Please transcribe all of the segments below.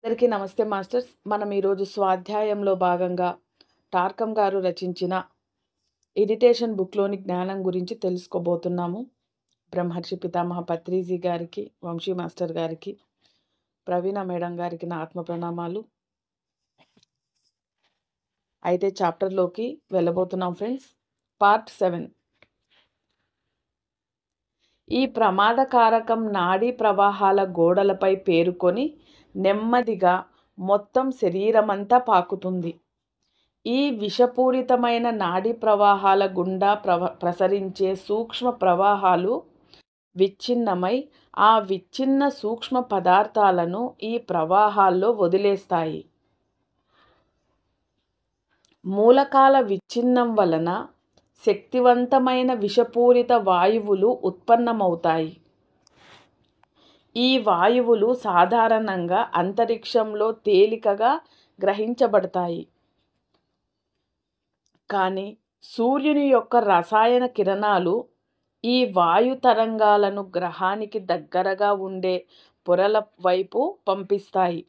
అందరికీ నమస్తే మాస్టర్స్. మనం ఈరోజు స్వాధ్యాయంలో భాగంగా టార్కం గారు రచించిన ఇరిటేషన్ బుక్లోని జ్ఞానం గురించి తెలుసుకోబోతున్నాము. బ్రహ్మర్షి పితామహ పత్రిజీ గారికి, వంశీ మాస్టర్ గారికి, ప్రవీణ మేడం గారికి నా ఆత్మ ప్రణామాలు. అయితే చాప్టర్లోకి వెళ్ళబోతున్నాం ఫ్రెండ్స్. పార్ట్ 7. ఈ ప్రమాదకారకం నాడీ ప్రవాహాల గోడలపై పేరుకొని నెమ్మదిగా మొత్తం శరీరమంతా పాకుతుంది. ఈ విషపూరితమైన నాడీ ప్రవాహాల గుండా ప్రసరించే సూక్ష్మ ప్రవాహాలు విచ్ఛిన్నమై ఆ విచ్ఛిన్న సూక్ష్మ పదార్థాలను ఈ ప్రవాహాల్లో వదిలేస్తాయి. మూలకాల విచ్ఛిన్నం వలన శక్తివంతమైన విషపూరిత వాయువులు ఉత్పన్నమవుతాయి. ఈ వాయువులు సాధారణంగా అంతరిక్షంలో తేలికగా గ్రహించబడతాయి. కానీ సూర్యుని యొక్క రసాయన కిరణాలు ఈ వాయు తరంగాలను గ్రహానికి దగ్గరగా ఉండే పొరల వైపు పంపిస్తాయి.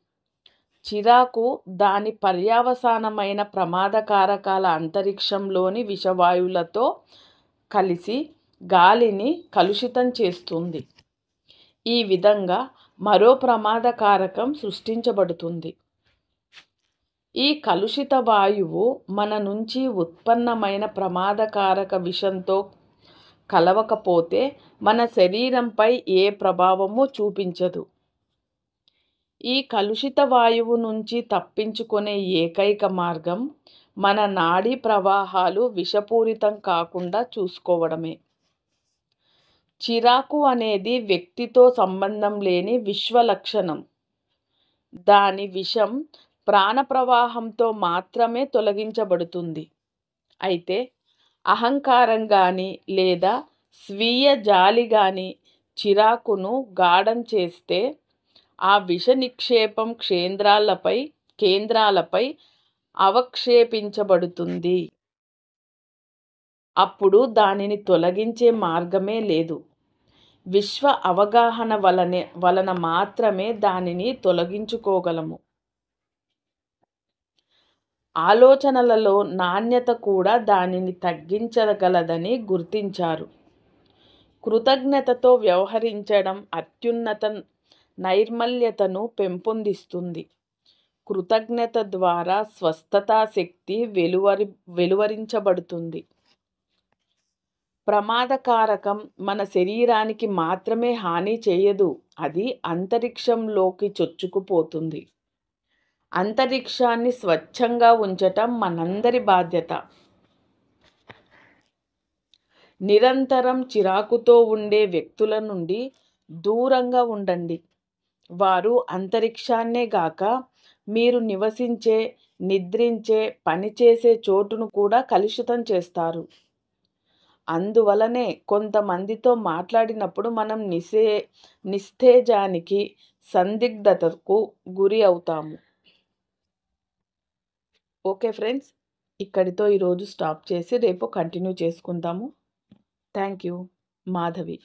చిరాకు దాని పర్యవసానమైన ప్రమాదకారకాల అంతరిక్షంలోని విషవాయువులతో కలిసి గాలిని కలుషితం చేస్తుంది. ఈ విధంగా మరో ప్రమాదకారకం సృష్టించబడుతుంది. ఈ కలుషిత వాయువు మన నుంచి ఉత్పన్నమైన ప్రమాదకారక విషంతో కలవకపోతే మన శరీరంపై ఏ ప్రభావము చూపించదు. ఈ కలుషిత వాయువు నుంచి తప్పించుకునే ఏకైక మార్గం మన నాడీ ప్రవాహాలు విషపూరితం కాకుండా చూసుకోవడమే. చిరాకు అనేది వ్యక్తితో సంబంధం లేని విశ్వలక్షణం. దాని విషం ప్రాణప్రవాహంతో మాత్రమే తొలగించబడుతుంది. అయితే అహంకారం కానీ లేదా స్వీయ జాలి కానీ చిరాకును గాఢం చేస్తే ఆ విష నిక్షేపం కేంద్రాలపై అవక్షేపించబడుతుంది. అప్పుడు దానిని తొలగించే మార్గమే లేదు. విశ్వ అవగాహన వలన మాత్రమే దానిని తొలగించుకోగలము. ఆలోచనలలో నాణ్యత కూడా దానిని తగ్గించగలదని గుర్తించారు. కృతజ్ఞతతో వ్యవహరించడం అత్యున్నత నైర్మల్యతను పెంపొందిస్తుంది. కృతజ్ఞత ద్వారా స్వస్థతా శక్తి వెలువరించబడుతుంది. ప్రమాదకారకం మన శరీరానికి మాత్రమే హాని చేయదు, అది అంతరిక్షంలోకి చొచ్చుకుపోతుంది. అంతరిక్షాన్ని స్వచ్ఛంగా ఉంచటం మనందరి బాధ్యత. నిరంతరం చిరాకుతో ఉండే వ్యక్తుల నుండి దూరంగా ఉండండి. వారు అంతరిక్షాన్నే గాక మీరు నివసించే, నిద్రించే, పనిచేసే చోటును కూడా కలుషితం చేస్తారు. అందువలనే కొంతమందితో మాట్లాడినప్పుడు మనం నిస్తేజానికి, సందిగ్ధతకు గురి అవుతాము. ఓకే ఫ్రెండ్స్, ఇక్కడితో ఈరోజు స్టాప్ చేసి రేపు కంటిన్యూ చేసుకుందాము. Thank you. మాధవి.